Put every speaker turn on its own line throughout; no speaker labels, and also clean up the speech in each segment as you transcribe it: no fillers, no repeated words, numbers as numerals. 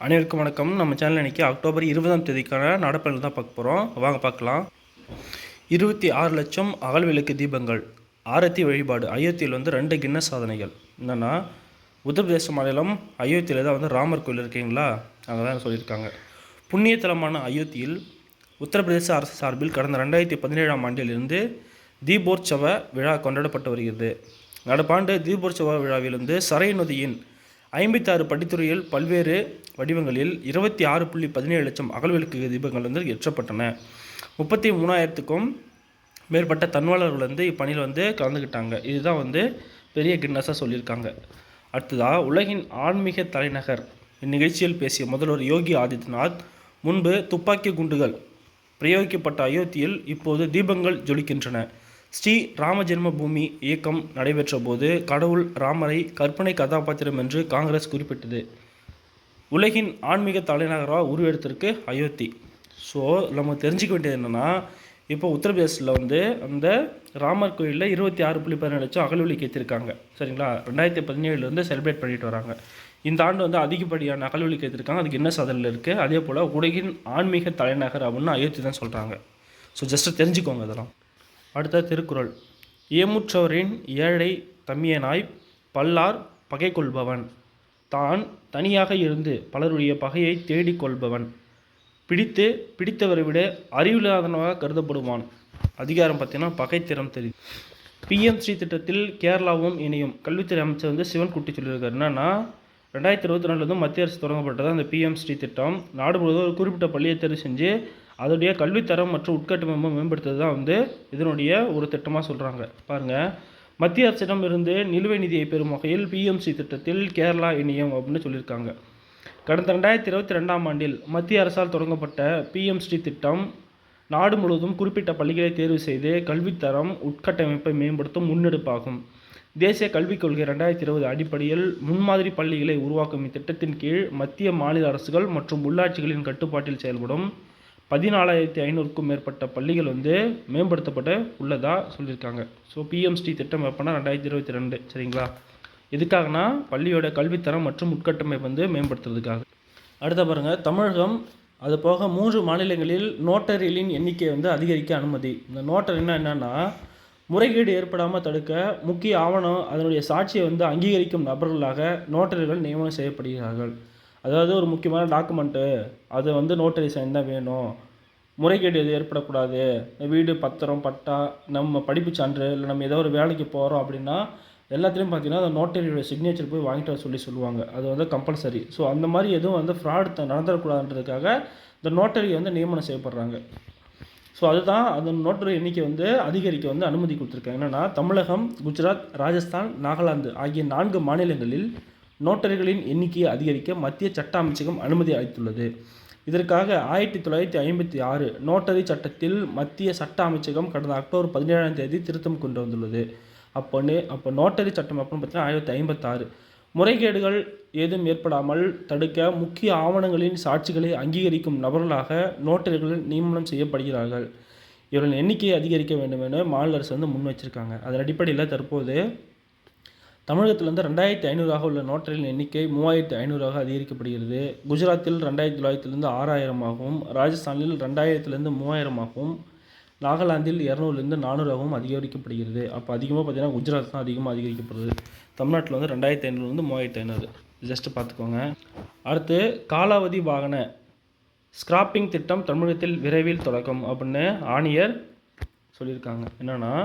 அனைவருக்கும் வணக்கம். நம்ம சேனல் இன்றைக்கி அக்டோபர் 20ஆம் தேதிக்கான நடப்பல் தான் பார்க்க போகிறோம். வாங்க பார்க்கலாம். 26 லட்சம் அகல் விளக்கு தீபங்கள், ஆரத்தி வழிபாடு. அயோத்தியில் 2 கின்னஸ் சாதனைகள் என்னென்னா, உத்தரப்பிரதேச மாநிலம் அயோத்தியில் தான் ராமர் கோயில் இருக்கீங்களா, அங்கே தான் சொல்லியிருக்காங்க. புண்ணியத்தலமான அயோத்தியில் உத்தரப்பிரதேச அரசு சார்பில் கடந்த 2017ஆம் ஆண்டிலிருந்து தீபோற்சவ விழா கொண்டாடப்பட்டு வருகிறது. நடப்பாண்டு தீபோற்சவ விழாவிலிருந்து சரை நதியின் 56 படித்துறையில் பல்வேறு வடிவங்களில் 26.17 லட்சம் அகல்விளக்கு தீபங்கள் ஏற்றப்பட்டன. 33,000க்கும் மேற்பட்ட தன்வாளர்கள் இப்பணியில் கலந்துக்கிட்டாங்க. இதுதான் பெரிய கின்னஸாக சொல்லியிருக்காங்க. அடுத்ததாக, உலகின் ஆன்மீக தலைநகர் இந்நிகழ்ச்சியில் பேசிய முதல்வர் யோகி ஆதித்யநாத், முன்பு துப்பாக்கி குண்டுகள் பிரயோகிக்கப்பட்ட அயோத்தியில் இப்போது தீபங்கள் ஜொலிக்கின்றன. ஸ்ரீ ராம ஜென்ம பூமி இயக்கம் நடைபெற்ற போது கடவுள் ராமரை கற்பனை கதாபாத்திரம் என்று காங்கிரஸ் குறிப்பிட்டது. உலகின் ஆன்மீக தலைநகராக உருவெடுத்திருக்கு அயோத்தி. ஸோ நம்ம தெரிஞ்சுக்க வேண்டியது என்னென்னா, இப்போ உத்தரப்பிரதேசில் அந்த ராமர் கோயிலில் 26.17 லட்சம் அகல்விளக்கு ஏற்றிருக்காங்க. சரிங்களா, 2017 செலிப்ரேட் பண்ணிட்டு வராங்க. இந்த ஆண்டு அதிகப்படியான அகல்விளக்கு ஏற்றிருக்காங்க. அதுக்கு என்ன சாதனையில் இருக்குது. அதே போல் உலகின் ஆன்மீக தலைநகர் அப்படின்னு அயோத்தி தான் சொல்கிறாங்க. ஸோ ஜஸ்ட்டு தெரிஞ்சுக்கோங்க இதெல்லாம். அடுத்த திருக்குறள். ஏமுற்றவரின் ஏழை தம்மியனாய் பல்லார் பகை கொள்பவன், தான் தனியாக இருந்து பலருடைய பகையை தேடிக்கொள்பவன், பிடித்தவரை விட அறிவில்லாதனவாக கருதப்படுவான். அதிகாரம் பார்த்தீங்கன்னா பகைத்திறம் தெரியும். பிஎம் ஸ்ரீ திட்டத்தில் கேரளாவும் இணையும். கல்வித்துறை அமைச்சர் சிவன்குட்டி சொல்லியிருக்காரு. என்னன்னா, 2024 மத்திய அரசு தொடங்கப்பட்டது அந்த பிஎம் ஸ்ரீ திட்டம். நாடு முழுவதும் ஒரு குறிப்பிட்ட பள்ளியை தேர்வு செஞ்சு அதோடைய கல்வித்தரம் மற்றும் உட்கட்டமைப்பை மேம்படுத்துறது தான் இதனுடைய ஒரு திட்டமாக சொல்கிறாங்க. பாருங்கள், மத்திய அரசிடம் இருந்து நிலுவை நிதியை பெறும் வகையில் பிஎம்சி திட்டத்தில் கேரளா இணையம் அப்படின்னு சொல்லியிருக்காங்க. கடந்த 2022ஆம் ஆண்டில் மத்திய அரசால் தொடங்கப்பட்ட பிஎம் ஸ்ரீ திட்டம் நாடு முழுவதும் குறிப்பிட்ட பள்ளிகளை தேர்வு செய்து கல்வித்தரம் உட்கட்டமைப்பை மேம்படுத்தும் முன்னெடுப்பாகும். தேசிய கல்விக் கொள்கை 2020 அடிப்படையில் முன்மாதிரி பள்ளிகளை உருவாக்கும் இத்திட்டத்தின் கீழ் மத்திய மாநில அரசுகள் மற்றும் உள்ளாட்சிகளின் கட்டுப்பாட்டில் செயல்படும் 14,500க்கும் மேற்பட்ட பள்ளிகள் மேம்படுத்தப்பட உள்ளதாக சொல்லியிருக்காங்க. ஸோ பிஎம்ஸ்டி திட்டம் எப்போனா 2022. சரிங்களா, எதுக்காகனா பள்ளியோட கல்வித்தரம் மற்றும் உட்கட்டமைப்பு மேம்படுத்துறதுக்காக. அடுத்த பாருங்கள், தமிழகம் அது போக 3 மாநிலங்களில் நோட்டரிகளின் எண்ணிக்கை அதிகரிக்க அனுமதி. இந்த நோட்டரின்னா என்னென்னா, முறைகேடு ஏற்படாமல் தடுக்க முக்கிய ஆவணம் அதனுடைய சாட்சியை அங்கீகரிக்கும் நபர்களாக நோட்டரிகள் நியமனம் செய்யப்படுகிறார்கள். அதாவது ஒரு முக்கியமான டாக்குமெண்ட்டு அது நோட்டரி சைன் தான் வேணும், முறைகேடு எது ஏற்படக்கூடாது, வீடு பத்திரம் பட்டா நம்ம படிப்பு சான்று இல்லை நம்ம ஏதோ ஒரு வேலைக்கு போகிறோம் அப்படின்னா எல்லாத்துலேயும் பார்த்தீங்கன்னா அந்த நோட்டரியோட சிக்னேச்சர் போய் வாங்கிட்டு வர சொல்லுவாங்க. அது கம்பல்சரி. ஸோ அந்த மாதிரி எதுவும் ஃப்ராட் நடந்துடக்கூடாதுன்றதுக்காக இந்த நோட்டரி நியமனம் செய்யப்படுறாங்க. ஸோ அதுதான் அந்த நோட்டரி எண்ணிக்கை அதிகரிக்க அனுமதி கொடுத்துருக்காங்க. என்னென்னா, தமிழகம், குஜராத், ராஜஸ்தான், நாகாலாந்து ஆகிய 4 மாநிலங்களில் நோட்டரிகளின் எண்ணிக்கையை அதிகரிக்க மத்திய சட்ட அமைச்சகம் அனுமதி அளித்துள்ளது. இதற்காக 1956 நோட்டரி சட்டத்தில் மத்திய சட்ட அமைச்சகம் கடந்த அக்டோபர் 17ஆம் தேதி திருத்தம் கொண்டு வந்துள்ளது. அப்போ நோட்டரி சட்டம் அப்படின்னு பார்த்தீங்கன்னா 1956. முறைகேடுகள் ஏதும் ஏற்படாமல் தடுக்க முக்கிய ஆவணங்களின் சாட்சிகளை அங்கீகரிக்கும் நபர்களாக நோட்டரிகள் நியமனம் செய்யப்படுகிறார்கள். இவர்களின் எண்ணிக்கையை அதிகரிக்க வேண்டும் என மாநில அரசு முன் வச்சிருக்காங்க. அதன் அடிப்படையில் தற்போது தமிழகத்தில் 2,500 உள்ள நோட்டரிகளின் எண்ணிக்கை 3,500 அதிகரிக்கப்படுகிறது. குஜராத்தில் 2,900 6,000ஆகவும், ராஜஸ்தானில் 2,000 3,000ஆகவும், நாகாலாந்தில் 200 400ஆகவும் அதிகரிக்கப்படுகிறது. அப்போ அதிகமாக பார்த்தீங்கன்னா குஜராத் தான் அதிகமாக அதிகரிக்கப்படுது. தமிழ்நாட்டில் 2,500 3,500. ஜஸ்ட்டு பார்த்துக்கோங்க. அடுத்து, காலாவதி வாகன ஸ்கிராப்பிங் திட்டம் தமிழகத்தில் விரைவில் தொடக்கம் அப்படின்னு ஆணையர் சொல்லியிருக்காங்க. என்னென்னா,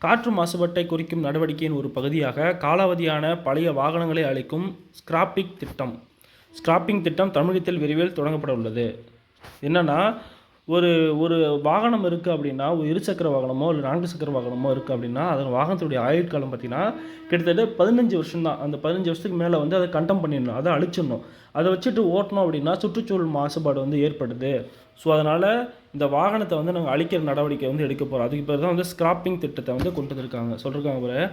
காற்று மாசுபாட்டை குறிக்கும் நடவடிக்கையின் ஒரு பகுதியாக காலாவதியான பழைய வாகனங்களை அளிக்கும் ஸ்கிராப்பிங் திட்டம் தமிழகத்தில் விரைவில் தொடங்கப்பட உள்ளது. என்னென்னா, ஒரு வாகனம் இருக்குது அப்படின்னா, ஒரு இருசக்கர வாகனமோ இல்லை 4 சக்கர வாகனமோ இருக்குது அப்படின்னா அதன் வாகனத்துடைய ஆயுட்காலம் பார்த்திங்கன்னா கிட்டத்தட்ட 15 வருஷம் தான். அந்த 15 வருஷத்துக்கு மேலே அதை கண்டம் பண்ணிடணும், அதை அழிச்சிடணும். அதை வச்சுட்டு ஓட்டணும் அப்படின்னா சுற்றுச்சூழல் மாசுபாடு ஏற்படுது. ஸோ அதனால் இந்த வாகனத்தை நாங்கள் அழிக்கிற நடவடிக்கை எடுக்க போகிறோம். அதுக்கு பேர் தான் ஸ்கிராப்பிங் திட்டத்தை கொண்டு வந்திருக்காங்க. சொல்லியிருக்காங்க,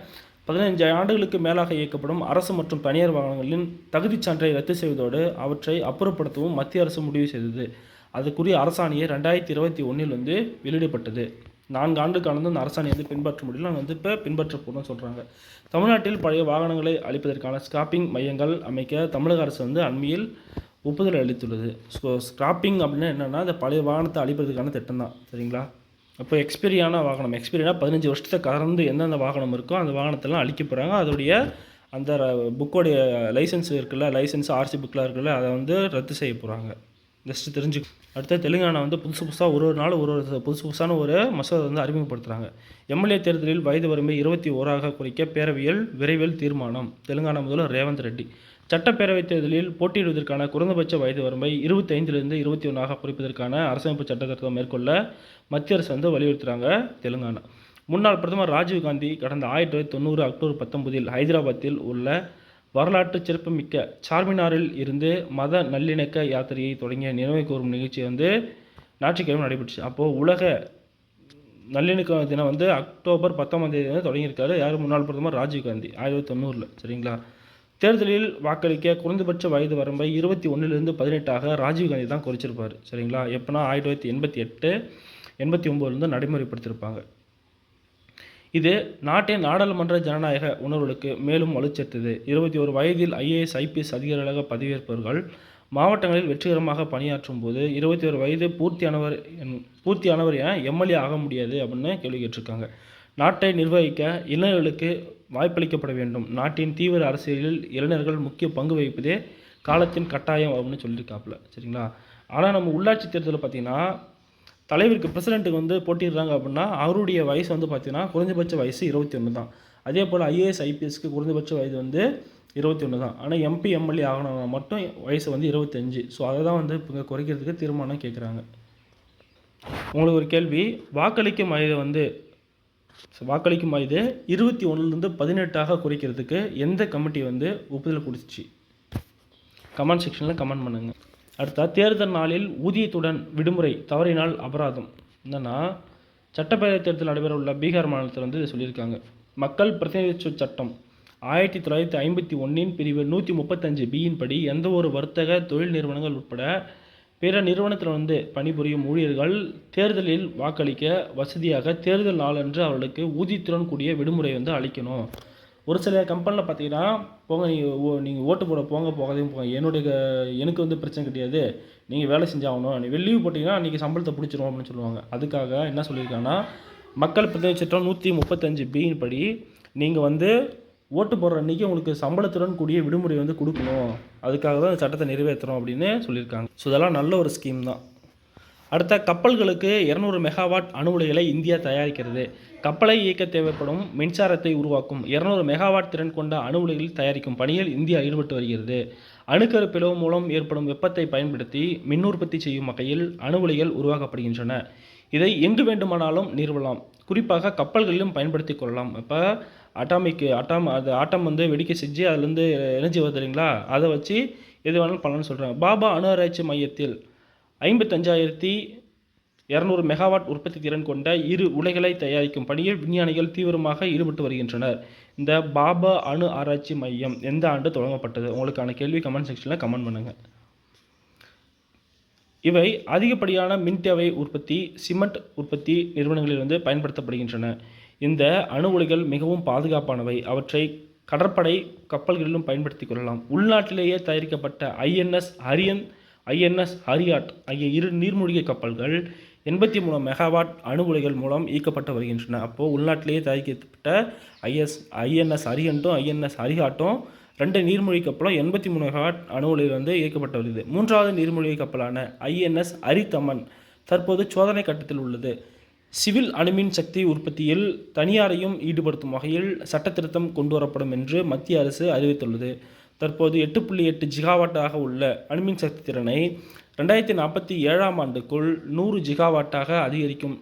15 ஆண்டுகளுக்கு மேலாக இயக்கப்படும் அரசு மற்றும் தனியார் வாகனங்களின் தகுதிச் சான்றை ரத்து செய்வதோடு அவற்றை அப்புறப்படுத்தவும் மத்திய அரசு முடிவு செய்தது. அதுக்குரிய அரசாணையை 2021 வெளியிடப்பட்டது. 4 ஆண்டுக்கான அந்த அரசாணையை பின்பற்ற முடியல. இப்போ பின்பற்ற போகணும்னு சொல்கிறாங்க. தமிழ்நாட்டில் பழைய வாகனங்களை அளிப்பதற்கான ஸ்கிராப்பிங் மையங்கள் அமைக்க தமிழக அரசு அண்மையில் ஒப்புதல் அளித்துள்ளது. ஸோ ஸ்கிராப்பிங் அப்படின்னா என்னென்னா, இந்த பழைய வாகனத்தை அழிப்பதற்கான திட்டம் தான். சரிங்களா? அப்போ எக்ஸ்பீரியான வாகனம், எக்ஸ்பீரினா 15 வருஷத்தை கடந்து எந்தெந்த வாகனம் இருக்கோ அந்த வாகனத்தெல்லாம் அழிக்க போகிறாங்க. அதோடைய அந்த புக்கோடைய லைசன்ஸ் இருக்குல்ல, லைசன்ஸ் ஆர்சி புக்கெலாம் இருக்குல்ல, அதை வந்து ரத்து செய்ய போகிறாங்க. ஜஸ்ட்டு தெரிஞ்சு. அடுத்து தெலுங்கானா வந்து புதுசாக ஒரு நாள் ஒரு புதுசான ஒரு மசோதா வந்து அறிமுகப்படுத்துகிறாங்க. எம்எல்ஏ தேர்தலில் வயது வரம்பை 21ஆக குறைக்க பேரவையில் விரைவில் தீர்மானம். தெலுங்கானா முதல்வர் ரேவந்த் ரெட்டி. சட்டப்பேரவைத் தேர்தலில் போட்டியிடுவதற்கான குறைந்தபட்ச வயது வரம்பை 25லிருந்து 21ஆக குறைப்பதற்கான அரசமைப்பு சட்டத்திருத்தம் மேற்கொள்ள மத்திய அரசு வந்து வலியுறுத்துகிறாங்க தெலுங்கானா. முன்னாள் பிரதமர் ராஜீவ்காந்தி கடந்த 1990 அக்டோபர் 19 ஹைதராபாத்தில் உள்ள வரலாற்று சிறப்புமிக்க சார்மினாரில் இருந்து மத நல்லிணக்க யாத்திரையை தொடங்கிய நினைவு கூறும் நிகழ்ச்சி வந்து ஞாயிற்றுக்கிழமை நடைபெற்றுச்சு. அப்போது உலக நல்லிணக்க தினம் வந்து அக்டோபர் 19 வந்து தொடங்கியிருக்காரு. யார்? முன்னாள் பிரதமர் ராஜீவ்காந்தி 1990. சரிங்களா? தேர்தலில் வாக்களிக்க குறைந்தபட்ச வயது வரம்பை 21லிருந்து 18ஆக ராஜீவ்காந்தி தான் குறைச்சிருப்பார். சரிங்களா? எப்போனா 1988, 89 நடைமுறைப்படுத்தியிருப்பாங்க. இது நாட்டின் நாடாளுமன்ற ஜனநாயக உணர்வுகளுக்கு மேலும் வலுச்சேர்த்தது. 21 வயதில் IAS IPS அதிகாரிகளாக பதவியேற்பவர்கள் மாவட்டங்களில் வெற்றிகரமாக பணியாற்றும் போது 21 வயது பூர்த்தியானவர் ஏன் எம்எல்ஏ ஆக முடியாது அப்படின்னு கேள்வி கேட்டிருக்காங்க. நாட்டை நிர்வகிக்க இளைஞர்களுக்கு வாய்ப்பளிக்கப்பட வேண்டும். நாட்டின் தீவிர அரசியலில் இளைஞர்கள் முக்கிய பங்கு வகிப்பதே காலத்தின் கட்டாயம் அப்படின்னு சொல்லியிருக்காப்புல. சரிங்களா? ஆனால் நம்ம உள்ளாட்சி தேர்தலில் பார்த்திங்கன்னா தலைவருக்கு பிரசிடெண்ட்டுக்கு வந்து போட்டிடுறாங்க அப்படின்னா அவருடைய வயசு வந்து பார்த்திங்கன்னா குறைந்தபட்ச வயசு 21 தான். அதே போல் IAS IPSக்கு குறைந்தபட்ச வயது வந்து 21 தான். ஆனால் MP MLA ஆகணும்னா மட்டும் வயசு வந்து 25. ஸோ அதை தான் வந்து இப்போ குறைக்கிறதுக்கு தீர்மானம் கேட்குறாங்க. உங்களுக்கு ஒரு கேள்வி, வாக்களிக்கும் வயது 21லிருந்து 18ஆக குறைக்கிறதுக்கு எந்த கமிட்டி வந்து ஒப்புதல் கொடுத்துச்சு? கமெண்ட் செக்ஷனில் கமெண்ட் பண்ணுங்கள். அடுத்தா, தேர்தல் நாளில் ஊதியத்துடன் விடுமுறை தவறினால் அபராதம். என்னென்னா, சட்டப்பேரவை தேர்தல் நடைபெற உள்ள பீகார் மாநிலத்தில் வந்து சொல்லியிருக்காங்க. மக்கள் பிரதிநிதித்துவ சட்டம் 1951 பிரிவு 135B படி எந்த ஒரு வர்த்தக தொழில் நிறுவனங்கள் உட்பட பிற நிறுவனத்தில் வந்து பணிபுரியும் ஊழியர்கள் தேர்தலில் வாக்களிக்க வசதியாக தேர்தல் நாளன்று அவர்களுக்கு ஊதியத்துடன் கூடிய விடுமுறை வந்து அளிக்கணும். ஒரு சில கம்பெனியில் பார்த்தீங்கன்னா, போங்க நீங்கள் ஓட்டு போட போகாதையும் போங்க, எனக்கு வந்து பிரச்சனை கிடையாது, நீங்கள் வேலை செஞ்சாகணும், நீ லீவ் போட்டிங்கன்னா அன்றைக்கி சம்பளத்தை பிடிச்சிரும் அப்படின்னு சொல்லுவாங்க. அதுக்காக என்ன சொல்லியிருக்காங்கன்னா, மக்கள் பிரதிநிதி சட்டம் 135B படி நீங்கள் வந்து ஓட்டு போடுற அன்றைக்கி உங்களுக்கு சம்பளத்துடன் கூடிய விடுமுறை வந்து கொடுக்கணும். அதுக்காக தான் சட்டத்தை நிறைவேற்றுறோம் அப்படின்னு சொல்லியிருக்காங்க. ஸோ இதெல்லாம் நல்ல ஒரு ஸ்கீம் தான். அடுத்த, கப்பல்களுக்கு 200 மெகாவாட் அணு உலைகளை இந்தியா தயாரிக்கிறது. கப்பலை இயக்க தேவைப்படும் மின்சாரத்தை உருவாக்கும் 200 மெகாவாட் திறன் கொண்ட அணு உலைகள் தயாரிக்கும் பணியில் இந்தியா ஈடுபட்டு வருகிறது. அணுக்கரு பிளவு மூலம் ஏற்படும் வெப்பத்தை பயன்படுத்தி மின் உற்பத்தி செய்யும் வகையில் அணு உலைகள் உருவாக்கப்படுகின்றன. இதை எங்கு வேண்டுமானாலும் நிறுவலாம், குறிப்பாக கப்பல்களிலும் பயன்படுத்தி கொள்ளலாம். இப்போ ஆட்டம் வந்து வெடிக்க செஞ்சு அதுலேருந்து எனர்ஜி வருது இல்லைங்களா, அதை வச்சு எது வேணாலும் பண்ணலாம்னு சொல்கிறாங்க. பாபா அணு ஆராய்ச்சி மையத்தில் 55,200 மெகாவாட் உற்பத்தி திறன் கொண்ட 2 உலைகளை தயாரிக்கும் பணியில் விஞ்ஞானிகள் தீவிரமாக ஈடுபட்டு வருகின்றனர். இந்த பாபா அணு ஆராய்ச்சி மையம் எந்த ஆண்டு தொடங்கப்பட்டது? உங்களுக்கான கேள்வி கமெண்ட் செக்ஷனில் கமெண்ட் பண்ணுங்கள். இவை அதிகப்படியான மின் தேவை உற்பத்தி, சிமெண்ட் உற்பத்தி நிறுவனங்களில் வந்து பயன்படுத்தப்படுகின்றன. இந்த அணு உலைகள் மிகவும் பாதுகாப்பானவை. அவற்றை கடற்படை கப்பல்களிலும் பயன்படுத்தி கொள்ளலாம். உள்நாட்டிலேயே தயாரிக்கப்பட்ட INS ஹரியாட் ஆகிய 2 நீர்மூழ்கி கப்பல்கள் 83 மெகாவாட் அணு உலைகள் மூலம் இயக்கப்பட்டு வருகின்றன. அப்போது உள்நாட்டிலேயே தயாரிக்கப்பட்ட INS அரியண்ட்டும் INS ஹரியாட்டும் 2 நீர்மூழ்கி கப்பலும் 83 மெகாவாட் அணு உலையில் வந்து இயக்கப்பட்டு வருகிறது. 3வது நீர்மூழ்கி கப்பலான INS ஹரிதமன் தற்போது சோதனை கட்டத்தில் உள்ளது. சிவில் அணுமின் சக்தி உற்பத்தியில் தனியாரையும் ஈடுபடுத்தும் வகையில் சட்டத்திருத்தம் கொண்டுவரப்படும் என்று மத்திய அரசு அறிவித்துள்ளது. தற்போது 8.8 ஜிகாவாட்டாக உள்ள அணுமின் சக்தி திறனை 2047ஆம் ஆண்டுக்குள் 100 ஜிகாவாட்டாக அதிகரிக்கும்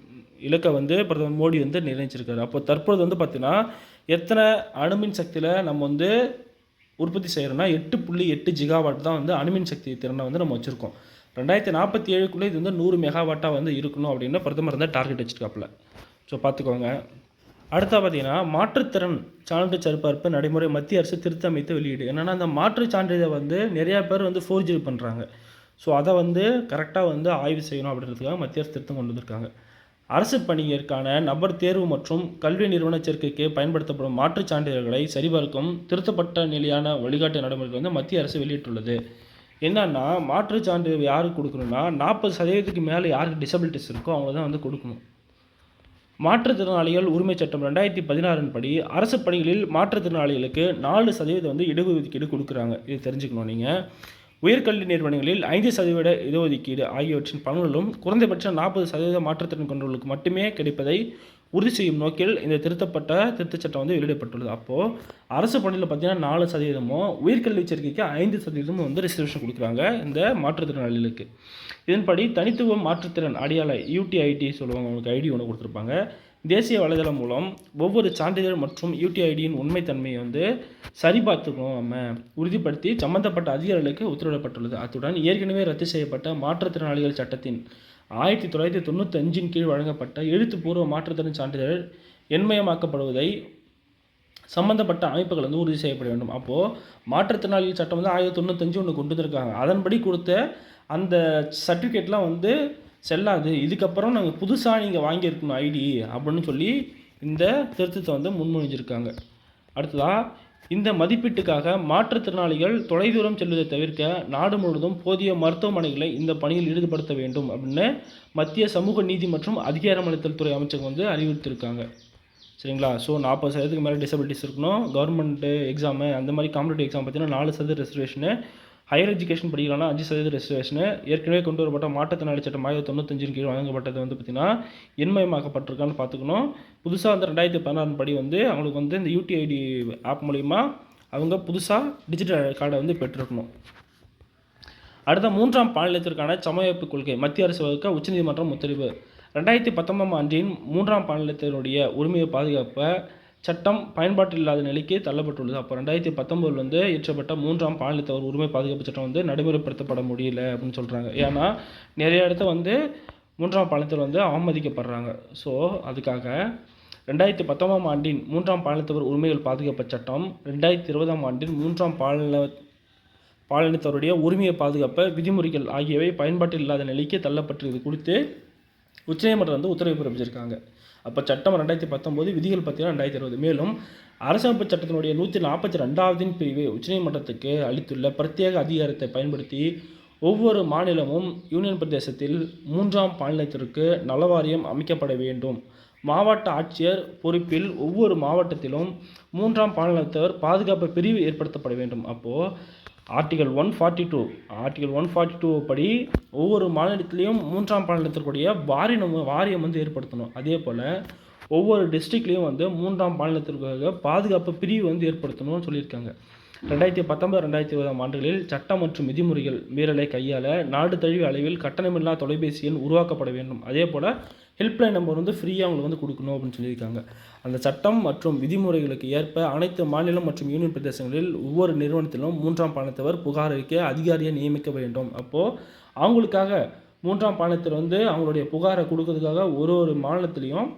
இலக்கை வந்து பிரதமர் மோடி வந்து நிர்ணயிச்சிருக்காரு. அப்போ தற்போது வந்து பார்த்திங்கன்னா எத்தனை அணுமின் சக்தியில் நம்ம வந்து உற்பத்தி செய்கிறோன்னா 8.8 ஜிகாவாட் தான் வந்து அணுமின் சக்தி திறனை வந்து நம்ம வச்சுருக்கோம். 2047க்குள்ளே இது வந்து 100 மெகாவாட்டாக வந்து இருக்கணும் அப்படின்னு பிரதமர் வந்து டார்கெட் வச்சுருக்காப்புல. ஸோ பார்த்துக்கோங்க. அடுத்தா பார்த்தீங்கன்னா, மாற்றுத்திறன் சான்று சரிபார்ப்பு நடைமுறை மத்திய அரசு திருத்த அமைத்து வெளியீடு. என்னென்னா, அந்த மாற்று சான்றிதழை வந்து நிறையா பேர் வந்து ஃபோர்ஜரி பண்ணுறாங்க. ஸோ அதை வந்து கரெக்டாக வந்து ஆய்வு செய்யணும் அப்படின்றதுக்காக மத்திய அரசு திருத்தம் கொண்டு வந்திருக்காங்க. அரசு பணியிற்கான நபர் தேர்வு மற்றும் கல்வி நிறுவன சேர்க்கைக்கு பயன்படுத்தப்படும் மாற்றுச் சான்றிதழ்களை சரிபார்க்கும் திருத்தப்பட்ட நிலையான வழிகாட்டு நடைமுறைகள் வந்து மத்திய அரசு வெளியிட்டுள்ளது. என்னன்னா மாற்றுச் சான்றிதழ் யாருக்கு கொடுக்கணும்னா 40% மேலே யாருக்கு டிசபிலிட்டிஸ் இருக்கோ அவங்க தான் வந்து கொடுக்கணும். மாற்றுத்திறனாளிகள் உரிமை சட்டம் 2016 படி அரசு பணிகளில் மாற்றுத்திறனாளிகளுக்கு 4% வந்து இடஒதுக்கீடு கொடுக்குறாங்க. இது தெரிஞ்சுக்கணும் நீங்கள். உயர்கல்வி நிறுவனங்களில் 5% இடஒதுக்கீடு ஆகியவற்றின் பலன்களும் குறைந்தபட்சம் 40% மாற்றுத்திறன் கொண்டவர்களுக்கு மட்டுமே கிடைப்பதை உறுதி செய்யும் நோக்கில் இந்த திருத்தச் சட்டம் வந்து வெளியிடப்பட்டுள்ளது. அப்போது அரசு பணியில் பார்த்தீங்கன்னா 4%, உயர்கல்வி சேர்க்கைக்கு 5% வந்து ரிசர்வேஷன் கொடுக்குறாங்க இந்த மாற்றுத்திறனாளிகளுக்கு. இதன்படி தனித்துவ மாற்றுத்திறன் அடையாள UTID சொல்லுவாங்க, உங்களுக்கு ஐடி ஒன்று கொடுத்துருப்பாங்க. தேசிய வலைதளம் மூலம் ஒவ்வொரு சான்றிதழ் மற்றும் UTIDயின் உண்மைத்தன்மையை வந்து சரிபார்த்துக்கணும் நம்ம உறுதிப்படுத்தி சம்பந்தப்பட்ட அதிகாரிகளுக்கு உத்தரவிடப்பட்டுள்ளது. அத்துடன் ஏற்கனவே ரத்து செய்யப்பட்ட மாற்றுத்திறனாளிகள் சட்டத்தின் 1995 கீழ் வழங்கப்பட்ட எழுத்துப்பூர்வ மாற்றுத்திறன் சான்றிதழ் எண்மயமாக்கப்படுவதை சம்பந்தப்பட்ட அமைப்புகள் வந்து உறுதி செய்யப்பட வேண்டும். அப்போது மாற்றுத்திறனாளிகள் சட்டம் வந்து 1995 ஒன்று கொண்டு வந்திருக்காங்க. அதன்படி கொடுத்த அந்த சர்டிஃபிகேட்லாம் வந்து செல்லாது, இதுக்கப்புறம் நாங்கள் புதுசாக நீங்கள் வாங்கியிருக்கணும் ஐடி அப்படின்னு சொல்லி இந்த திருத்தத்தை வந்து முன்மொழிஞ்சிருக்காங்க. அடுத்ததாக இந்த மதிப்பீட்டுக்காக மாற்றுத்திறனாளிகள் தொலைதூரம் செல்வதை தவிர்க்க நாடு முழுவதும் போதிய மருத்துவமனைகளை இந்த பணியில் ஈடுபடுத்த வேண்டும் அப்படின்னு மத்திய சமூக நீதி மற்றும் அதிகாரமளித்தல் துறை அமைச்சகம் வந்து அறிவுறுத்திருக்காங்க. சரிங்களா? ஸோ 40% மேலே டிசபிலிட்டிஸ் இருக்கணும். கவர்மெண்ட்டு எக்ஸாமு அந்த மாதிரி காம்படிட்டிவ் எக்ஸாம் பார்த்தீங்கன்னா 4% ரிசர்வேஷனு, ஹையர் எஜுகேஷன் படிக்கலாம்னா 5% ரிசர்வேஷனு. ஏற்கனவே கொண்டு வரப்பட்ட மாற்றுத்திறனாளி சட்டம் 1995 கீழ் வழங்கப்பட்டது வந்து பார்த்திங்கன்னா எண்மயமாக்கப்பட்டிருக்கான்னு பார்த்துக்கணும். புதுசாக வந்து 2016 படி வந்து அவங்களுக்கு வந்து இந்த UTID ஆப் மூலிமா அவங்க புதுசாக டிஜிட்டல் கார்டை வந்து பெற்றிருக்கணும். அடுத்த 3ஆம் பாலினத்திற்கான சமவாய்ப்பு கொள்கை மத்திய அரசு வகுக்க உச்சநீதிமன்றம் உத்தரவு. 2019 ஆண்டின் 3ஆம் பாலினத்தினுடைய உரிமையை பாதுகாப்ப சட்டம் பயன்பாட்டில் இல்லாத நிலைக்கு தள்ளப்பட்டுள்ளது. அப்போ 2019 வந்து இயற்றப்பட்ட 3ஆம் பாலினத்தவர் உரிமை பாதுகாப்பு சட்டம் வந்து நடைமுறைப்படுத்தப்பட முடியல அப்படின்னு சொல்கிறாங்க. ஏன்னா நிறைய இடத்த வந்து 3ஆம் பாலினத்தவர் வந்து அவமதிக்கப்படுறாங்க. ஸோ அதுக்காக 2019 ஆண்டின் 3ஆம் பாலினத்தவர் உரிமைகள் பாதுகாப்பு சட்டம் 2020 ஆண்டின் 3ஆம் பாலினத்தவருடைய உரிமையை பாதுகாப்ப விதிமுறைகள் ஆகியவை பயன்பாட்டில் இல்லாத நிலைக்கு தள்ளப்பட்டிருது குறித்து உச்சநீதிமன்றம் வந்து உத்தரவு பிறப்பிச்சிருக்காங்க. அப்போ சட்டம் 2019, விதிகள் பார்த்தீங்கன்னா 2020. மேலும் அரசமைப்பு சட்டத்தினுடைய 142வது பிரிவு உச்சநீதிமன்றத்துக்கு அளித்துள்ள பிரத்யேக அதிகாரத்தை பயன்படுத்தி ஒவ்வொரு மாநிலமும் யூனியன் பிரதேசத்தில் 3ஆம் பாலினத்திற்கு நலவாரியம் அமைக்கப்பட வேண்டும். மாவட்ட ஆட்சியர் பொறுப்பில் ஒவ்வொரு மாவட்டத்திலும் 3ஆம் பாலினத்தவர் பாதுகாப்பு பிரிவு ஏற்படுத்தப்பட வேண்டும். அப்போது ஆர்டிகல் 142 படி ஒவ்வொரு மாநிலத்திலையும் 3ஆம் பாலினத்திற்குரிய வாரியம் வந்து ஏற்படுத்தணும். அதே போல் ஒவ்வொரு டிஸ்ட்ரிக்ட்லேயும் வந்து 3ஆம் பாலினத்திற்காக பாதுகாப்பு பிரிவு வந்து ஏற்படுத்தணும்னு சொல்லியிருக்காங்க. 2019-2020 ஆண்டுகளில் சட்டம் மற்றும் விதிமுறைகள் மீறலை கையாள நாடு தழுவிய அளவில் கட்டணமில்லா தொலைபேசி எண் உருவாக்கப்பட வேண்டும். அதே போல் ஹெல்ப்லைன் நம்பர் வந்து ஃப்ரீயாக அவங்களுக்கு வந்து கொடுக்கணும் அப்படின்னு சொல்லியிருக்காங்க. அந்த சட்டம் மற்றும் விதிமுறைகளுக்கு ஏற்ப அனைத்து மாநிலம் மற்றும் யூனியன் பிரதேசங்களில் ஒவ்வொரு நிறுவனத்திலும் 3ஆம் பாலினத்தவர் புகார் அளிக்க அதிகாரியை நியமிக்க வேண்டும். அப்போது அவங்களுக்காக 3ஆம் பாலினத்தில் வந்து அவங்களுடைய புகாரை கொடுக்கறதுக்காக ஒரு மாநிலத்திலையும்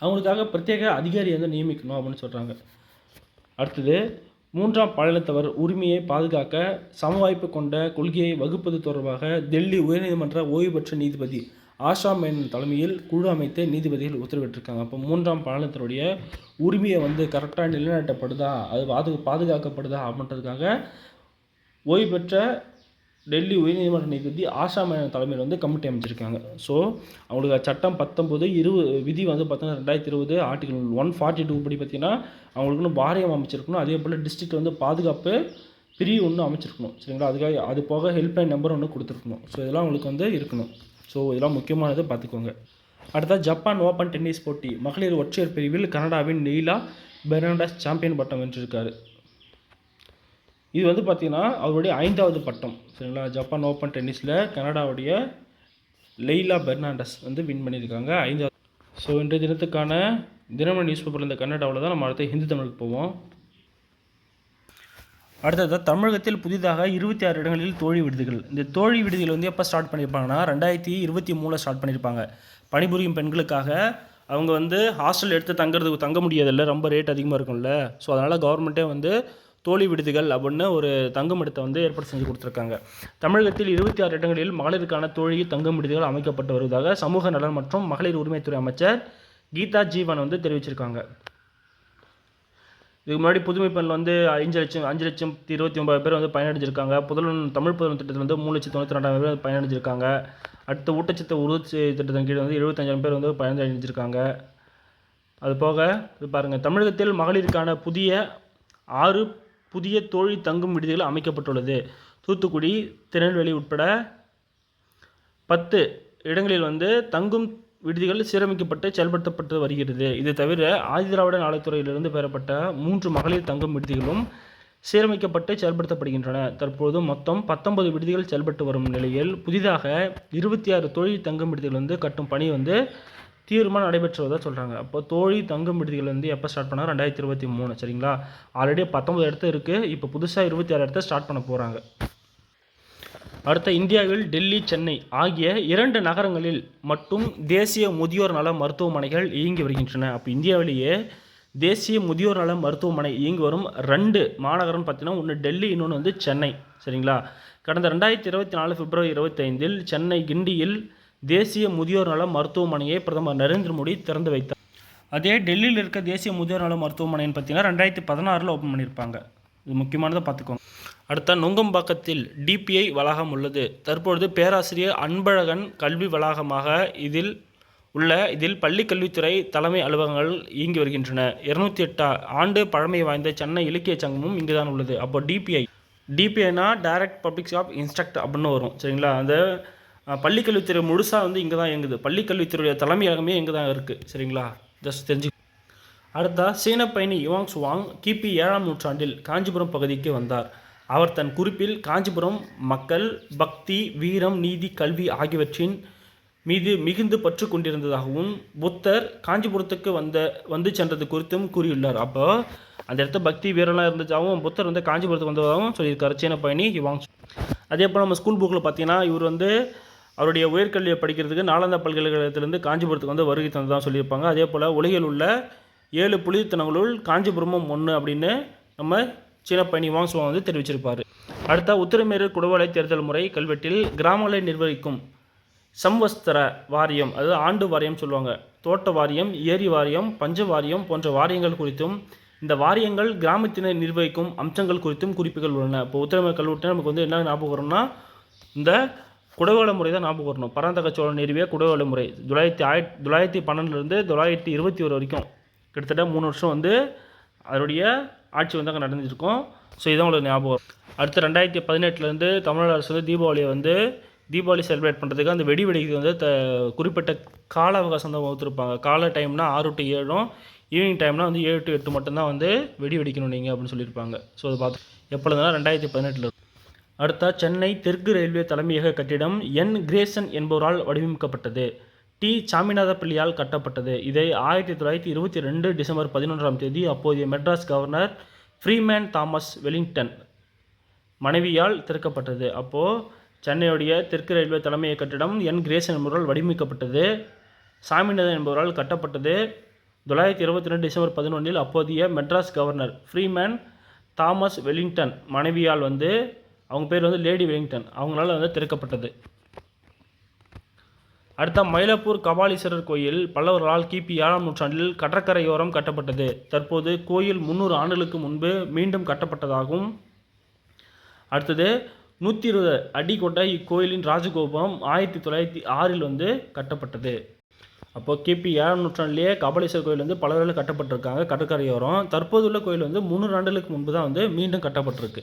அவங்களுக்காக பிரத்யேக அதிகாரியை வந்து நியமிக்கணும் அப்படின்னு சொல்கிறாங்க. அடுத்தது 3ஆம் பாலினத்தவர் உரிமையை பாதுகாக்க சமவாய்ப்பு கொண்ட கொள்கையை வகுப்பது தொடர்பாக டெல்லி உயர்நீதிமன்ற ஓய்வு பெற்ற நீதிபதி ஆஷா மேனன் தலைமையில் குழு அமைத்து நீதிபதிகள் உத்தரவிட்டிருக்காங்க. அப்போ 3ஆம் பாலினத்தினுடைய உரிமையை வந்து கரெக்டாக நிலைநாட்டப்படுதா, அது பாதுகாக்கப்படுதா அப்படின்றதுக்காக ஓய்வு பெற்ற டெல்லி உயர்நீதிமன்ற நீதிபதி ஆஷா மேனன் தலைமையில் வந்து கமிட்டி அமைச்சிருக்காங்க. ஸோ அவங்களுக்கு சட்டம் 19 விதி வந்து பார்த்தீங்கன்னா 2020 ஆர்டிகல் 142 படி பார்த்திங்கன்னா அவங்களுக்குன்னு வாரியம் அமைச்சிருக்கணும். அதே போல் டிஸ்ட்ரிக்ட் வந்து பாதுகாப்பு பிரிவு ஒன்று அமைச்சிருக்கணும். சரிங்களா? அதுக்காக அது போக ஹெல்ப்லைன் நம்பர் ஒன்று கொடுத்துருக்கணும். ஸோ இதெல்லாம் அவங்களுக்கு வந்து இருக்கணும். ஸோ இதெல்லாம் முக்கியமானதை பார்த்துக்கோங்க. அடுத்தது ஜப்பான் ஓப்பன் டென்னிஸ் போட்டி மகளிர் ஒற்றையர் பிரிவில் கனடாவின் நெய்லா பெர்னாண்டஸ் சாம்பியன் பட்டம் வென்றிருக்காரு. இது வந்து பார்த்திங்கன்னா அவருடைய 5வது பட்டம். சரிங்களா? ஜப்பான் ஓப்பன் டென்னிஸில் கனடாவுடைய லெய்லா பெர்னாண்டஸ் வந்து வின் பண்ணியிருக்காங்க 5வது. ஸோ இன்றைய தினத்துக்கான தினமணி நியூஸ் பேப்பர் இந்த கன்னடாவில் தான் நம்ம அடுத்த ஹிந்தி தமிழுக்கு போவோம். அடுத்தது தமிழகத்தில் புதிதாக 26 இடங்களில் தோழி விடுதிகள். இந்த தோழி விடுதிகள் வந்து எப்போ ஸ்டார்ட் பண்ணியிருப்பாங்கன்னா 2023 ஸ்டார்ட் பண்ணியிருப்பாங்க. பணிபுரியும் பெண்களுக்காக அவங்க வந்து ஹாஸ்டல் எடுத்து தங்க முடியாதில்ல, ரொம்ப ரேட் அதிகமாக இருக்கும்ல. ஸோ அதனால் கவர்மெண்ட்டே வந்து தோழி விடுதிகள் அப்படின்னு ஒரு தங்குமிடத்தை வந்து ஏற்பாடு செஞ்சு கொடுத்துருக்காங்க. தமிழகத்தில் 26 இடங்களில் மகளிருக்கான தோழி தங்கும் விடுதிகள் அமைக்கப்பட்டு வருவதாக சமூக நலன் மற்றும் மகளிர் உரிமைத்துறை அமைச்சர் கீதா ஜீவன் வந்து தெரிவிச்சிருக்காங்க. இதுக்கு முன்னாடி புதுமை பெண்ணில் வந்து 5,29,000 பேர் வந்து பயனடைஞ்சிருக்காங்க. தமிழ் புதல்வன் திட்டத்தில் வந்து 3,92,000 பேர் பயனடைஞ்சிருக்காங்க. அடுத்து ஊட்டச்சத்து உறுதி திட்டத்தின் கீழ் வந்து 75,000 பேர் வந்து பயனடைஞ்சிருக்காங்க. அது போக இது பாருங்கள், தமிழகத்தில் மகளிருக்கான 6 புதிய தோழி தங்கும் விடுதிகள் அமைக்கப்பட்டுள்ளது. தூத்துக்குடி, திருநெல்வேலி உட்பட 10 இடங்களில் வந்து தங்கும் விடுதிகள் சீரமைக்கப்பட்டு செயல்படுத்தப்பட்டு வருகிறது. இது தவிர ஆதிதிராவிட நலத்துறையிலிருந்து பெறப்பட்ட 3 மகளிர் தங்கும் விடுதிகளும் சீரமைக்கப்பட்டு செயல்படுத்தப்படுகின்றன. தற்போது மொத்தம் 19 விடுதிகள் செயல்பட்டு வரும் நிலையில் புதிதாக 26 தோழி தங்கும் விடுதிகள் வந்து கட்டும் பணி வந்து தீவிரமாக நடைபெற்றுவதாக சொல்கிறாங்க. அப்போ தோழி தங்கும் விடுதிகள் வந்து எப்போ ஸ்டார்ட் பண்ணாங்க? 2023. சரிங்களா? ஆல்ரெடி 19 இடத்து இருக்குது. இப்போ புதுசாக 26 இடத்த ஸ்டார்ட் பண்ண போகிறாங்க. அடுத்த, இந்தியாவில் டெல்லி, சென்னை ஆகிய 2 நகரங்களில் மட்டும் தேசிய முதியோர் நல மருத்துவமனைகள் இயங்கி வருகின்றன. அப்போ இந்தியாவிலேயே தேசிய முதியோர் நல மருத்துவமனை இயங்கி வரும் 2 மாநகரம் பார்த்தீங்கன்னா, ஒன்று டெல்லி, இன்னொன்று வந்து சென்னை. சரிங்களா? கடந்த 2024 பிப்ரவரி 25 சென்னை கிண்டியில் தேசிய முதியோர் நல மருத்துவமனையை பிரதமர் நரேந்திர மோடி திறந்து வைத்தார். அதே டெல்லியில் இருக்க தேசிய முதியோர் நல மருத்துவமனைன்னு பார்த்தீங்கன்னா 2016 ஓப்பன் பண்ணியிருப்பாங்க. இது முக்கியமானதை பார்த்துக்கோங்க. அடுத்த, நுங்கம்பாக்கத்தில் டிபிஐ வளாகம் உள்ளது. தற்பொழுது பேராசிரியர் அன்பழகன் கல்வி வளாகமாக இதில் பள்ளி கல்வித்துறை தலைமை அலுவலகங்கள் இயங்கி வருகின்றன. 208 ஆண்டு பழமை வாய்ந்த சென்னை இலக்கிய சங்கமும் இங்கு தான் உள்ளது. அப்போ டிபிஐனா டைரக்ட் பப்ளிக் ஆஃப் இன்ஸ்ட்ரக்ட் அப்படின்னு வரும். சரிங்களா? அந்த பள்ளிக்கல்வித்துறை முழுசாக வந்து இங்கே தான் இயங்குது. பள்ளிக்கல்வித்துறைய தலைமையகமே இங்கே தான் இருக்குது. சரிங்களா? ஜஸ்ட் தெரிஞ்சு. அடுத்த, சீன பயணி யுவாங் சுவாங் கிபி 7ஆம் நூற்றாண்டில் காஞ்சிபுரம் பகுதிக்கு வந்தார். அவர் தன் குறிப்பில் காஞ்சிபுரம் மக்கள் பக்தி, வீரம், நீதி, கல்வி ஆகியவற்றின் மீது மிகுந்து பற்று கொண்டிருந்ததாகவும் புத்தர் காஞ்சிபுரத்துக்கு வந்து சென்றது குறித்தும் கூறியுள்ளார். அப்போ அந்த இடத்த பக்தி, வீரம்லாம் இருந்துச்சாகவும் புத்தர் வந்து காஞ்சிபுரத்துக்கு வந்ததாகவும் சொல்லியிருக்காரு சீன பயணி யுவாங். அதே போல் நம்ம ஸ்கூல் புக்கில் பார்த்தீங்கன்னா, இவர் வந்து அவருடைய உயர்கல்வியை படிக்கிறதுக்கு நாலந்தா பல்கலைக்கழகத்திலிருந்து காஞ்சிபுரத்துக்கு வந்து வருகை தந்ததாக சொல்லியிருப்பாங்க. அதே போல் உலகில் உள்ள 7 புனிதத்தலங்களுள் காஞ்சிபுரமும் ஒன்று அப்படின்னு நம்ம சீன பயணி யுவாங் சுவாங் வந்து தெரிவிச்சிருப்பார். அடுத்த, உத்திரமேரூர் குடவோலை தேர்தல் முறை கல்வெட்டில் கிராமங்களை நிர்வகிக்கும் சம்வஸ்தர வாரியம், அதாவது ஆண்டு வாரியம் சொல்லுவாங்க, தோட்ட வாரியம், ஏரி வாரியம், பஞ்ச வாரியம் போன்ற வாரியங்கள் குறித்தும் இந்த வாரியங்கள் கிராமத்தினர் நிர்வகிக்கும் அம்சங்கள் குறித்தும் குறிப்புகள் உள்ளன. இப்போ உத்திரமேரூர் கல்வெட்டு நமக்கு வந்து என்ன ஞாபகம் வரும்னா, இந்த குடவோலை முறை தான் ஞாபகம் வரணும். பராந்தக சோழன் நிறுவிய குடவோலை முறை 912 921 வரைக்கும் கிட்டத்தட்ட 3 வருஷம் வந்து அதனுடைய ஆட்சி வந்து அங்கே நடந்துருக்கும். ஸோ இதான் உங்களுக்கு ஞாபகம். அடுத்து 2018 தமிழ்நாடு அரசு வந்து தீபாவளி செலிப்ரேட் பண்ணுறதுக்கு அந்த வெடி வெடிக்கிறது வந்து குறிப்பிட்ட கால அவகாசம் தான் வகுத்துருப்பாங்க. கால டைம்னா 6 to 7, ஈவினிங் டைம்னா வந்து 7 to 8 மட்டும்தான் வந்து வெடி வெடிக்கணும் நீங்கள் அப்படின்னு சொல்லியிருப்பாங்க. ஸோ அதை பார்த்து எப்பொழுதுனா 2018. அடுத்த, சென்னை தெற்கு ரயில்வே தலைமையக கட்டிடம் என் கிரேசன் என்பவரால் வடிவமைக்கப்பட்டது. டி சாமிநாத பிள்ளையால் கட்டப்பட்டது. இதை 1922 டிசம்பர் 11 அப்போதைய Madras governor Freeman Thomas Wellington மனைவியால் திறக்கப்பட்டது. அப்போது சென்னையுடைய தெற்கு ரயில்வே தலைமையக கட்டிடம் என் கிரேசன் என்பவரால் வடிவமைக்கப்பட்டது. சாமிநாதன் என்பவரால் கட்டப்பட்டது. 1922 டிசம்பர் 11 அப்போதைய Madras governor Freeman Thomas Wellington மனைவியால் வந்து, அவங்க பேர் வந்து லேடி வெலிங்டன், அவங்களால வந்து திறக்கப்பட்டது. அடுத்த, மயிலாப்பூர் கபாலீஸ்வரர் கோயில் பல்லவர்களால் கிபி 7ஆம் நூற்றாண்டில் கடற்கரையோரம் கட்டப்பட்டது. தற்போது கோயில் 300 ஆண்டுகளுக்கு முன்பு மீண்டும் கட்டப்பட்டதாகும். அடுத்தது, 120 அடி கொண்ட இக்கோயிலின் ராஜகோபுரம் 1906 வந்து கட்டப்பட்டது. அப்போது கிபி 7ஆம் நூற்றாண்டிலேயே கபாலீஸ்வரர் கோயில் வந்து பல்லவர்கள் கட்டப்பட்டிருக்காங்க கடற்கரையோரம். தற்போதுள்ள கோயில் வந்து 300 ஆண்டுகளுக்கு முன்பு தான் வந்து மீண்டும் கட்டப்பட்டிருக்கு.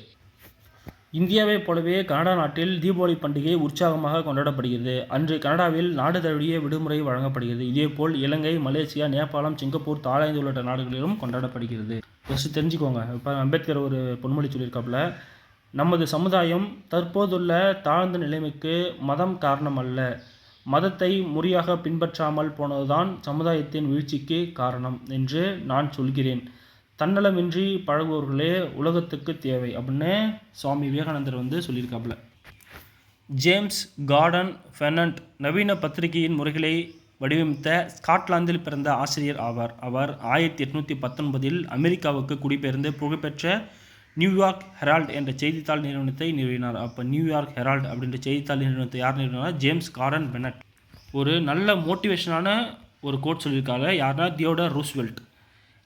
இந்தியாவைப் போலவே கனடா நாட்டில் தீபாவளி பண்டிகை உற்சாகமாக கொண்டாடப்படுகிறது. அன்று கனடாவில் நாடு தழுவிய விடுமுறை வழங்கப்படுகிறது. இதேபோல் இலங்கை, மலேசியா, நேபாளம், சிங்கப்பூர், தாய்லாந்து உள்ளிட்ட நாடுகளிலும் கொண்டாடப்படுகிறது. ஃபஸ்ட்டு தெரிஞ்சுக்கோங்க. இப்போ அம்பேத்கர் ஒரு பொன்மொழி சொல்லியிருக்காப்புல, நமது சமுதாயம் தற்போதுள்ள தாழ்ந்த நிலைமைக்கு மதம் காரணம் அல்ல, மதத்தை முறையாக பின்பற்றாமல் போனதுதான் சமுதாயத்தின் வீழ்ச்சிக்கு காரணம் என்று நான் சொல்கிறேன். தன்னலமின்றி பழகுவர்களே உலகத்துக்கு தேவை அப்படின்னு சுவாமி விவேகானந்தர் வந்து சொல்லியிருக்காப்புல. ஜேம்ஸ் கார்டன் ஃபெர்னாண்ட் நவீன பத்திரிகையின் முறைகளை வடிவமைத்த ஸ்காட்லாந்தில் பிறந்த ஆசிரியர் ஆவார். அவர் 1819 அமெரிக்காவுக்கு குடிபெயர்ந்து புகழ்பெற்ற நியூயார்க் ஹெரால்ட் என்ற செய்தித்தாள் நிறுவனத்தை நிறுவினார். அப்போ நியூயார்க் ஹெரால்ட் அப்படின்ற செய்தித்தாள் நிறுவனத்தை யார் நிறுவினார்? James garden Bennett. ஒரு நல்ல மோட்டிவேஷனான ஒரு கோட் சொல்லியிருக்காங்க. யாருன்னா தியோடர் ரூஸ்வெல்ட்.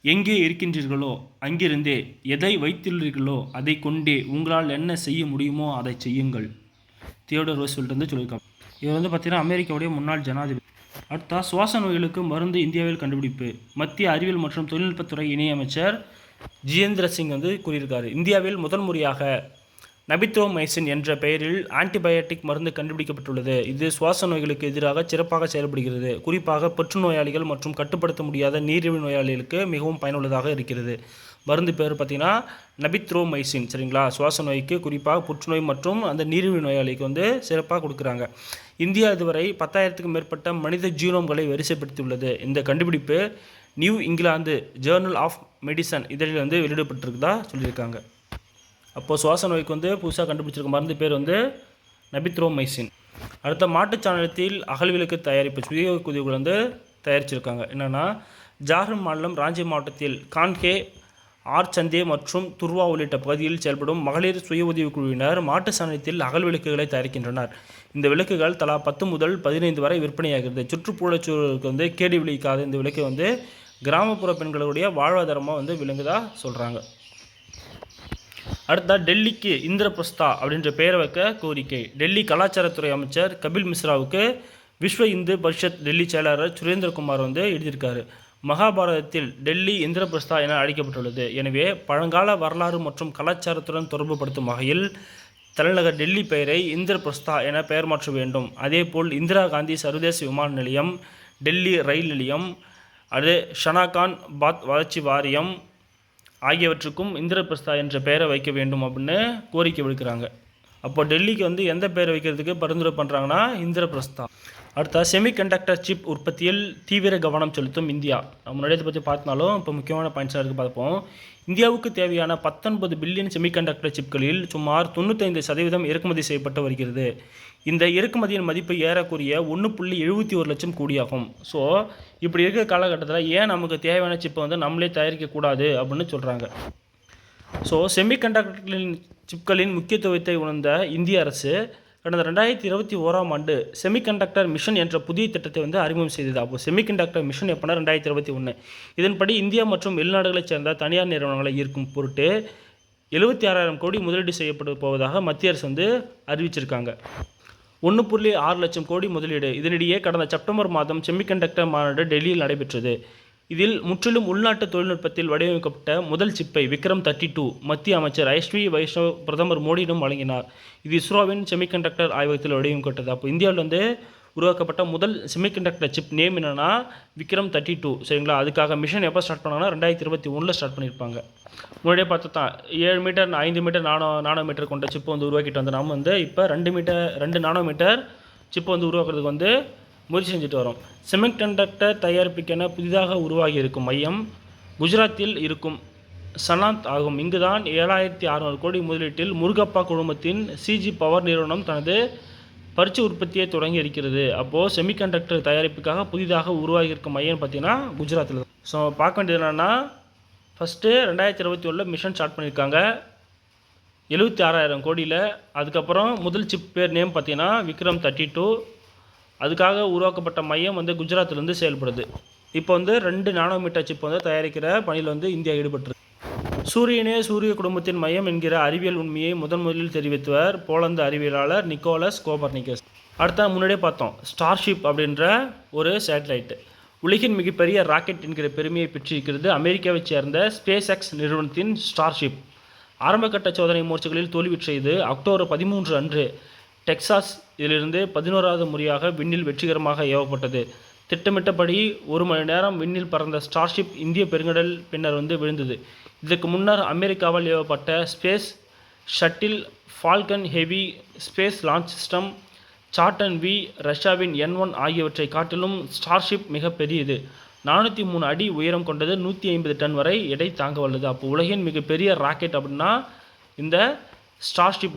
எங்கே இருக்கின்றீர்களோ அங்கிருந்தே எதை வைத்துள்ளீர்களோ அதை கொண்டே உங்களால் என்ன செய்ய முடியுமோ அதை செய்யுங்கள். தியோடர் ரூஸ்வெல்ட் வந்து சொல்லியிருக்காங்க. இவர் வந்து பார்த்தீங்கன்னா அமெரிக்காவுடைய முன்னாள் ஜனாதிபதி. அடுத்தா சுவாச நோய்களுக்கு மருந்து இந்தியாவில் கண்டுபிடிப்பு. மத்திய அறிவியல் மற்றும் தொழில்நுட்பத்துறை இணையமைச்சர் ஜிதேந்திர சிங் வந்து கூறியிருக்காரு. இந்தியாவில் முதல் முறையாக நபித்ரோமைசின் என்ற பெயரில் ஆன்டிபயோட்டிக் மருந்து கண்டுபிடிக்கப்பட்டுள்ளது. இது சுவாச நோய்களுக்கு எதிராக சிறப்பாக செயல்படுகிறது. குறிப்பாக புற்றுநோயாளிகள் மற்றும் கட்டுப்படுத்த முடியாத நீரிழிவு நோயாளிகளுக்கு மிகவும் பயனுள்ளதாக இருக்கிறது. மருந்து பேர் பார்த்தீங்கன்னா நபித்ரோமைசின். சரிங்களா? சுவாச நோய்க்கு, குறிப்பாக புற்றுநோய் மற்றும் அந்த நீரிழிவு நோயாளிக்கு வந்து சிறப்பாக கொடுக்குறாங்க. இந்தியா இதுவரை 10,000க்கும் மேற்பட்ட மனித ஜீனோம்களை வரிசைப்படுத்தியுள்ளது. இந்த கண்டுபிடிப்பு New England Journal of Medicine இதழில் வந்து வெளியிடப்பட்டிருக்குதா சொல்லியிருக்காங்க. அப்போது சுவாச நோய்க்கு வந்து புதுசாக கண்டுபிடிச்சிருக்க மருந்து பேர் வந்து நபித்ரோமைசின். அடுத்த மாட்டுச்சாணத்தில் அகல்விளக்கு தயாரிப்பு சுய உதவிகள் வந்து தயாரிச்சிருக்காங்க. என்னென்னா ஜார்க்கண்ட் மாநிலம் ராஞ்சி மாவட்டத்தில் கான்கே, ஆர்சந்தே மற்றும் துர்வா உள்ளிட்ட பகுதியில் செயல்படும் மகளிர் சுய உதவி குழுவினர் மாட்டு சாணத்தில் அகல் விளக்குகளை தயாரிக்கின்றனர். இந்த விளக்குகள் தலா 10 முதல் 15 வரை விற்பனையாகிறது. சுற்றுப்புறச் சூழலுக்கு வந்து கேடு விளைவிக்காத இந்த விளக்கு வந்து கிராமப்புற பெண்களுடைய வாழ்வாதாரமாக வந்து விளங்குதா சொல்கிறாங்க. அடுத்த டெல்லிக்கு இந்திரபிரஸ்தா அப்படின்ற பெயரை வைக்க கோரிக்கை. டெல்லி கலாச்சாரத்துறை அமைச்சர் கபில் மிஸ்ராவுக்கு விஸ்வ இந்து பரிஷத் டெல்லி செயலாளர் சுரேந்திரகுமார் வந்து எழுதியிருக்காரு. மகாபாரதத்தில் டெல்லி இந்திரபிரஸ்தா என அழைக்கப்பட்டுள்ளது. எனவே பழங்கால வரலாறு மற்றும் கலாச்சாரத்துடன் தொடர்புபடுத்தும் வகையில் தலைநகர் டெல்லி பெயரை இந்திரபிரஸ்தா என பெயர் மாற்ற வேண்டும். அதேபோல் இந்திரா காந்தி சர்வதேச விமான நிலையம், டெல்லி ரயில் நிலையம், அது ஷனாகான் பாத் வளர்ச்சி வாரியம் ஆகியவற்றுக்கும் இந்திரபிரஸ்தா என்ற பெயரை வைக்க வேண்டும் அப்படின்னு கோரிக்கை விடுக்கிறாங்க. அப்போ டெல்லிக்கு வந்து எந்த பெயரை வைக்கிறதுக்கு பரிந்துரை பண்ணுறாங்கன்னா இந்திரபிரஸ்தா. அடுத்த செமிகண்டக்டர் சிப் உற்பத்தியில் தீவிர கவனம் செலுத்தும் இந்தியா. நம்ம முன்னாடி இதை பற்றி பார்த்தாலும் இப்போ முக்கியமான பாயிண்ட்ஸாக இருக்குது பார்ப்போம். இந்தியாவுக்கு தேவையான 19 பில்லியன் செமிகண்டக்டர் சிப்களில் சுமார் 95% இறக்குமதி செய்யப்பட்டு வருகிறது. இந்த இறக்குமதியின் மதிப்பு ஏறக்குறைய 1.71 லட்சம் கோடியாகும். ஸோ இப்படி இருக்கிற காலகட்டத்தில் ஏன் நமக்கு தேவையான சிப்பை வந்து நம்மளே தயாரிக்கக்கூடாது அப்படின்னு சொல்கிறாங்க. ஸோ செமிகண்டக்டர்களின் சிப்களின் முக்கியத்துவத்தை உணர்ந்த இந்திய அரசு கடந்த 2021ஆம் ஆண்டு செமிகண்டக்டர் மிஷன் என்ற புதிய திட்டத்தை வந்து அறிமுகம் செய்தது. அப்போது செமிகண்டக்டர் மிஷன் எப்போனா 2021. இதன்படி இந்தியா மற்றும் வெளிநாடுகளைச் சேர்ந்த தனியார் நிறுவனங்களை ஈர்க்கும் பொருட்டு 76,000 கோடி முதலீடு செய்யப்பட போவதாக மத்திய அரசு வந்து அறிவிச்சிருக்காங்க. 1.6 லட்சம் கோடி முதலீடு. இதனிடையே கடந்த செப்டம்பர் மாதம் செமிகண்டக்டர் மாநாடு டெல்லியில் நடைபெற்றது. இதில் முற்றிலும் உள்நாட்டு தொழில்நுட்பத்தில் வடிவமைக்கப்பட்ட முதல் சிப்பை விக்ரம் 32 மத்திய அமைச்சர் ஐஸ்வி வைஷ்ணவ் பிரதமர் மோடியிடம் வழங்கினார். இது இஸ்ரோவின் செமிகண்டக்டர் ஆய்வகத்தில் வடிவமைக்கப்பட்டது. அப்போ இந்தியாவில் வந்து உருவாக்கப்பட்ட முதல் செமிகண்டக்டர் சிப் நேம் என்னென்னா விக்ரம் 32. சரிங்களா? அதுக்காக மிஷன் எப்போ ஸ்டார்ட் பண்ணாங்கன்னா 2021 ஸ்டார்ட் பண்ணியிருப்பாங்க. முன்னாடியே பார்த்து தான் 7 மீட்டர் 5 மீட்டர் நானோமீட்டர் கொண்ட சிப்பை வந்து உருவாக்கிட்டு வந்து நாம் வந்து இப்போ 2 நானோமீட்டர் சிப்பை வந்து உருவாக்குறதுக்கு வந்து முயற்சி செஞ்சுட்டு வரோம். செமிகண்டக்டர் தயாரிப்புக்கென புதிதாக உருவாகி இருக்கும் மையம் குஜராத்தில் இருக்கும் சனாத் ஆகும். இங்கு தான் 7,600 கோடி முதலீட்டில் முருகப்பா குழுமத்தின் சிஜி பவர் நிறுவனம் தனது பரிச்சு உற்பத்தியை தொடங்கி இருக்கிறது. அப்போது செமிகண்டக்டர் தயாரிப்புக்காக புதிதாக உருவாகி இருக்கும் மையம் பார்த்திங்கன்னா குஜராத்தில். ஸோ பார்க்க வேண்டியது என்னென்னா ஃபஸ்ட்டு 2021 மிஷன் ஸ்டார்ட் பண்ணியிருக்காங்க 76,000 கோடியில். அதுக்கப்புறம் முதல் சிப் பேர் நேம் பார்த்திங்கன்னா விக்ரம் 32. அதுக்காக உருவாக்கப்பட்ட மையம் வந்து குஜராத்திலேருந்து செயல்படுது. இப்போ வந்து 2 நானோமீட்டர் சிப் வந்து தயாரிக்கிற பணியில் வந்து இந்தியா ஈடுபட்டுருக்கு. சூரியனே சூரிய குடும்பத்தின் மையம் என்கிற அறிவியல் உண்மையை முதலில் தெரிவித்தவர் போலந்து அறிவியலாளர் நிக்கோலஸ் கோபர்னிக்கஸ். அடுத்த முன்னாடியே பார்த்தோம் ஸ்டார்ஷிப் அப்படின்ற ஒரு சேட்டலைட்டு உலகின் மிகப்பெரிய ராக்கெட் என்கிற பெருமையை பெற்றிருக்கிறது. அமெரிக்காவைச் சேர்ந்த ஸ்பேஸ் எக்ஸ் நிறுவனத்தின் ஸ்டார்ஷிப் ஆரம்பகட்ட சோதனை முயற்சிகளில் தோல்வி செய்து அக்டோபர் 13 அன்று டெக்சாஸ் இதிலிருந்து 11வது முறையாக விண்ணில் வெற்றிகரமாக ஏவப்பட்டது. திட்டமிட்டபடி 1 மணி நேரம் விண்ணில் பறந்த ஸ்டார்ஷிப் இந்திய பெருங்கடல் பின்னர் வந்து விழுந்தது. இதற்கு முன்னர் அமெரிக்காவால் ஏவப்பட்ட space shuttle, Falcon heavy space launch system, Saturn V, ரஷ்யாவின் N1 ஆகியவற்றை காட்டிலும் ஸ்டார்ஷிப் மிக பெரியது. 403 அடி உயரம் கொண்டது. 150 டன் வரை எடை தாங்க வல்லது. அப்போ உலகின் மிகப்பெரிய ராக்கெட் அப்படின்னா இந்த ஸ்டார்ஷிப்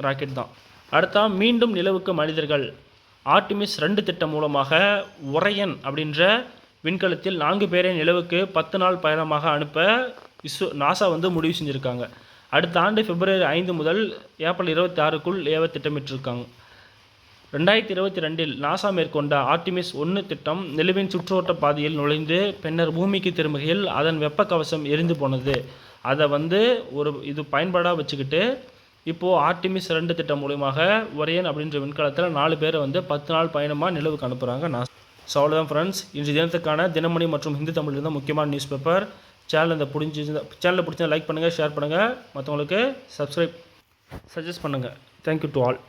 ராக்கெட் தான். அடுத்தா மீண்டும் நிலவுக்கு மனிதர்கள். ஆர்டிமிஸ் 2 திட்டம் மூலமாக ஒரையன் அப்படின்ற விண்கலத்தில் 4 பேரை நிலவுக்கு 10 நாள் பயணமாக அனுப்ப நாசா வந்து முடிவு செஞ்சுருக்காங்க. அடுத்த ஆண்டு பிப்ரவரி 5 முதல் ஏப்ரல் 26க்குள் ஏவ திட்டமிட்டிருக்காங்க. 2022 நாசா மேற்கொண்ட ஆர்டிமிஸ் 1 திட்டம் நிலவின் சுற்றுவட்ட பாதையில் நுழைந்து பின்னர் பூமிக்கு திரும்புகையில் அதன் வெப்ப கவசம் எரிந்து போனது. அதை இது பயன்பாடாக வச்சுக்கிட்டு இப்போது ஆர்டிமிஸ் 2 திட்டம் மூலியமாக ஒரியன் அப்படின்ற விண்கலத்தில் 4 பேரை 10 நாள் பயணமாக நிலவுக்கு அனுப்புகிறாங்க நாசா. ஸோ அவ்வளோதான் ஃப்ரெண்ட்ஸ், இன்றைய தினத்துக்கான தினமணி மற்றும் ஹிந்து தமிழ் இருந்தால் முக்கியமான நியூஸ் பேப்பர். சேனலை பிடிச்சா லைக் பண்ணுங்கள், ஷேர் பண்ணுங்கள், மற்றவங்களுக்கு சப்ஸ்கிரைப் சஜஸ்ட் பண்ணுங்கள். Thank you to all.